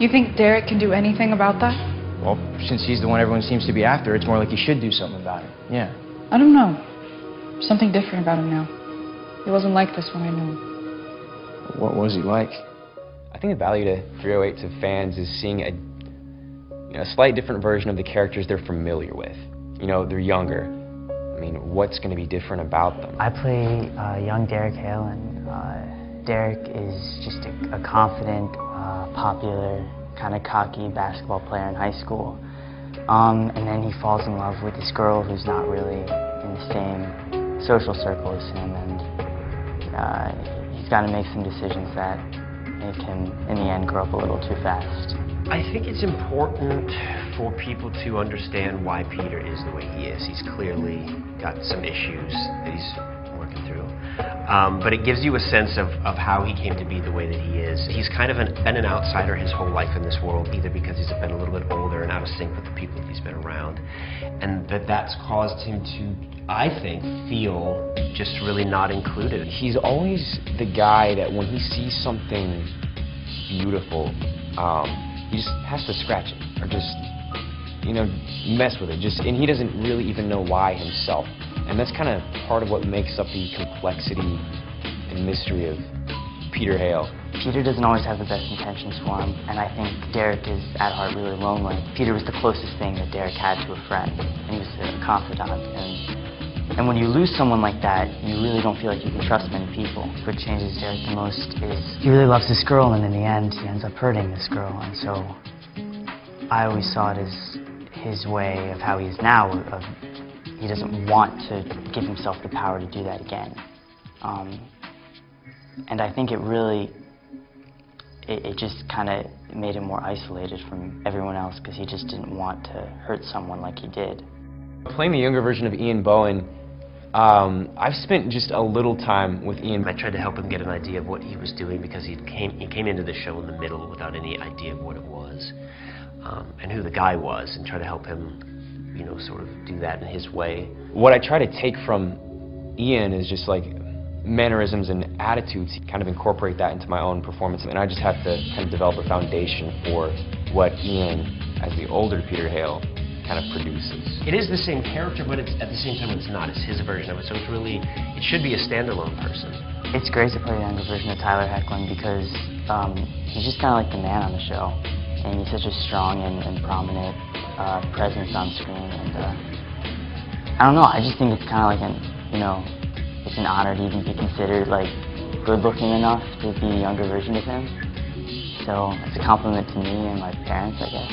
You think Derek can do anything about that? Well, since he's the one everyone seems to be after, it's more like he should do something about it. Yeah. I don't know. Something different about him now. He wasn't like this when I knew him. What was he like? I think the value to 308 to fans is seeing a slight different version of the characters they're familiar with. You know, they're younger. I mean, what's going to be different about them? I play young Derek Hale, and Derek is just a confident, popular, kind of cocky basketball player in high school. And then he falls in love with this girl who's not really in the same social circle as him, and he's got to make some decisions that make him, in the end, grow up a little too fast. I think it's important for people to understand why Peter is the way he is. He's clearly got some issues that he's working through. But it gives you a sense of how he came to be the way that he is. He's kind of been an outsider his whole life in this world, either because he's been a little bit older and out of sync with the people that he's been around, and that's caused him to, I think, feel just really not included. He's always the guy that when he sees something beautiful, he just has to scratch it, or just, mess with it. And he doesn't really even know why himself. And that's kind of part of what makes up the complexity and mystery of Peter Hale. Peter doesn't always have the best intentions for him, and I think Derek is, at heart, really lonely. Peter was the closest thing that Derek had to a friend, and he was a confidant. And when you lose someone like that, you really don't feel like you can trust many people. What changes Derek the most is he really loves this girl, and in the end, he ends up hurting this girl. And so I always saw it as his way of how he is now, of he doesn't want to give himself the power to do that again. And I think it really, it just kind of made him more isolated from everyone else, because he just didn't want to hurt someone like he did. Playing the younger version of Ian Bohen, I've spent just a little time with Ian. I tried to help him get an idea of what he was doing, because he came into the show in the middle without any idea of what it was, and who the guy was, and try to help him, sort of do that in his way. What I try to take from Ian is just like mannerisms and attitudes, kind of incorporate that into my own performance, and I just have to kind of develop a foundation for what Ian, as the older Peter Hale, kind of produces. It is the same character, but it's, at the same time, it's not. It's his version of it, so it should be a standalone person. It's great to play a younger version of Tyler Hoechlin, because he's just kind of like the man on the show, and he's such a strong and prominent presence on screen, and I don't know, I just think it's kind of like it's an honor to even be considered like good-looking enough to be a younger version of him. So it's a compliment to me and my parents, I guess.